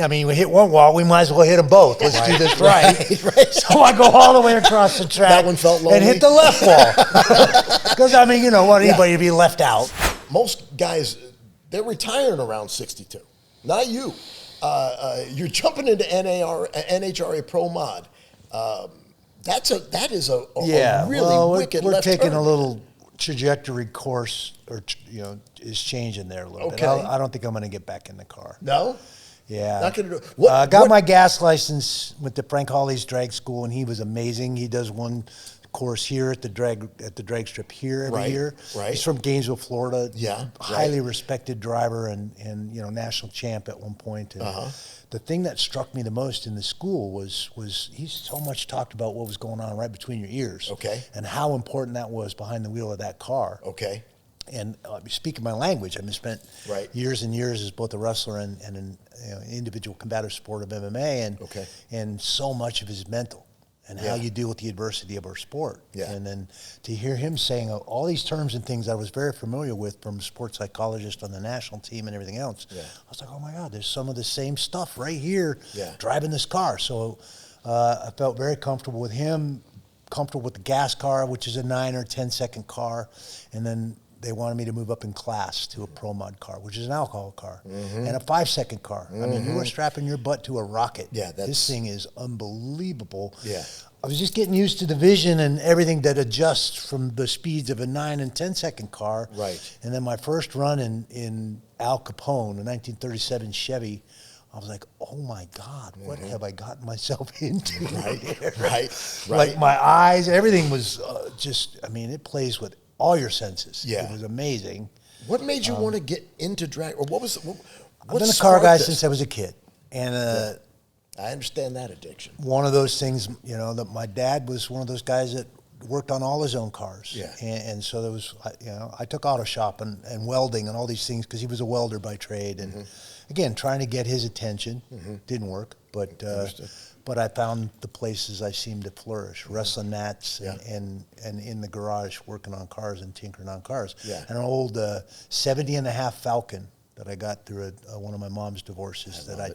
I mean, we hit one wall, we might as well hit them both. Let's do this right. So I go all the way across the track. That one felt lonely. And hit the left wall. Because, I mean, you don't want anybody to be left out. Most guys, they're retiring around 62. Not you. You're jumping into NHRA Pro Mod. That is a really wicked we're left taking turn. a little trajectory course, or is changing there a little bit. I don't think I'm going to get back in the car. No? Yeah. Not going to do it. Got my gas license with the Frank Hawley's drag school, and he was amazing. He does one course here at the drag strip here every year. Right. He's from Gainesville, Florida. Yeah. Highly respected driver and national champ at one point. And the thing that struck me the most in the school was he so much talked about what was going on right between your ears. Okay. And how important that was behind the wheel of that car. Okay. And speaking my language, I mean, spent years and years as both a wrestler and an individual combative sport of MMA, and so much of it is mental and how you deal with the adversity of our sport. Yeah. And then to hear him saying all these terms and things I was very familiar with from a sports psychologist on the national team and everything else, I was like, oh my God, there's some of the same stuff right here driving this car. So I felt very comfortable with him, comfortable with the gas car, which is a 9 or 10 second car, and then they wanted me to move up in class to a Pro Mod car, which is an alcohol car, and a 5 second car. I mean, you are strapping your butt to a rocket. Yeah, this thing is unbelievable. Yeah, I was just getting used to the vision and everything that adjusts from the speeds of a 9 and 10 second car. Right. And then my first run in Al Capone, a 1937 Chevy, I was like, oh my God, what have I gotten myself into? Right. Like my eyes, everything was just, I mean, it plays with all your senses. Yeah. It was amazing. What made you want to get into drag? Or what was I've been a car guy since I was a kid. And I understand that addiction. One of those things, that my dad was one of those guys that worked on all his own cars. Yeah. And so there was, I took auto shop and welding and all these things because he was a welder by trade. And again, trying to get his attention. Didn't work, but I found the places I seemed to flourish, wrestling mats and in the garage working on cars and tinkering on cars. Yeah. And an old 70 and a half Falcon that I got through one of my mom's divorces I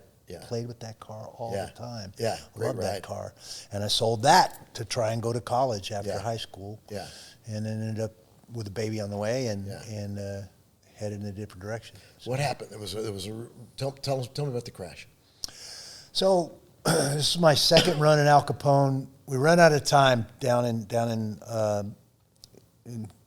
played with that car all the time. Yeah, loved that car. And I sold that to try and go to college after high school. Yeah. And then ended up with a baby on the way and headed in a different direction. So. What happened? Tell me about the crash. So this is my second run in Al Capone. We ran out of time down in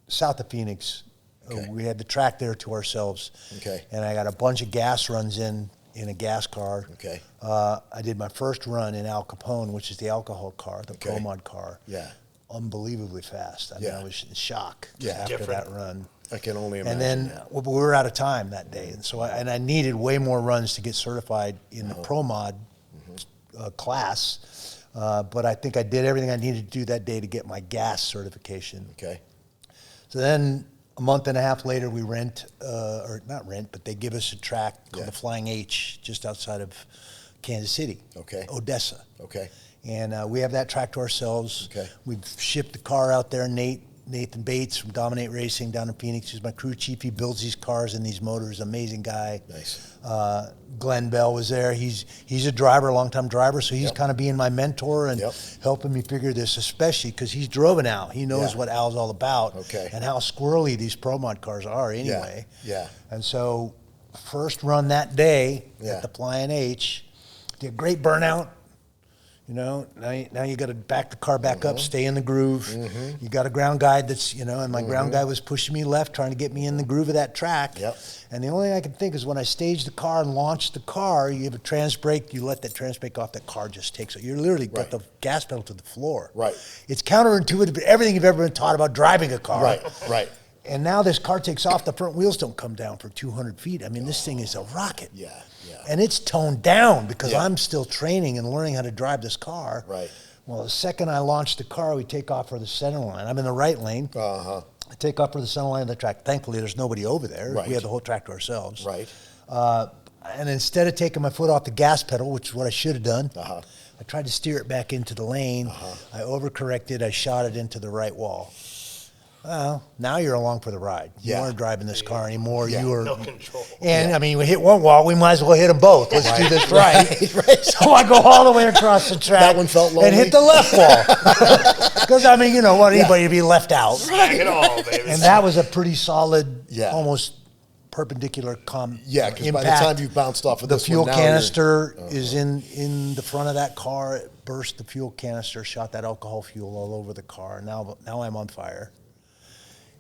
south of Phoenix. Okay. We had the track there to ourselves. Okay. And I got a bunch of gas runs in a gas car. Okay. I did my first run in Al Capone, which is the alcohol car, the Pro Mod car. Yeah. Unbelievably fast. I mean, I was in shock after that run. I can only imagine. And then we were out of time that day, and so I needed way more runs to get certified in the Pro Mod class. But I think I did everything I needed to do that day to get my gas certification. Okay. So then a month and a half later, we but they give us a track called the Flying H just outside of Kansas City. Okay. Odessa. Okay. And we have that track to ourselves. Okay. We've shipped the car out there. Nathan Bates from Dominate Racing down in Phoenix. He's my crew chief. He builds these cars and these motors. Amazing guy. Nice. Glenn Bell was there. He's a driver, a long-time driver, so he's kind of being my mentor and helping me figure this, especially because he's driven Al. He knows what Al's all about and how squirrely these Pro Mod cars are anyway. Yeah. And so first run that day at the Flying H, did a great burnout. Now you got to back the car back up, stay in the groove. You got a ground guide that's, and my ground guide was pushing me left, trying to get me in the groove of that track. Yep. And the only thing I can think is when I staged the car and launched the car, you have a trans brake, you let that trans brake off, that car just takes it. You literally got the gas pedal to the floor. Right. It's counterintuitive, but everything you've ever been taught about driving a car. Right. And now this car takes off, the front wheels don't come down for 200 feet. I mean, this thing is a rocket. Yeah. And it's toned down because I'm still training and learning how to drive this car. Right. Well, the second I launch the car, we take off for the center line. I'm in the right lane. I take off for the center line of the track. Thankfully, there's nobody over there. Right. We had the whole track to ourselves. Right. And instead of taking my foot off the gas pedal, which is what I should have done, I tried to steer it back into the lane. I overcorrected. I shot it into the right wall. Well, now you're along for the ride. You Yeah. weren't driving this car anymore. Yeah. You were No control. And I mean, we hit one wall. We might as well hit them both. Let's do this right. Right. So I go all the way across the track. That one felt and hit the left wall. Because I mean, you know, what anybody to be left out. Smack it all, baby. And that was a pretty solid, Yeah. almost perpendicular Yeah, because by the impact. time you bounced off of The this fuel one, now canister is in the front of that car. It burst the fuel canister, shot that alcohol fuel all over the car. Now I'm on fire.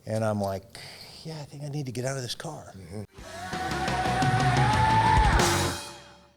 And I'm like, yeah, I think I need to get out of this car.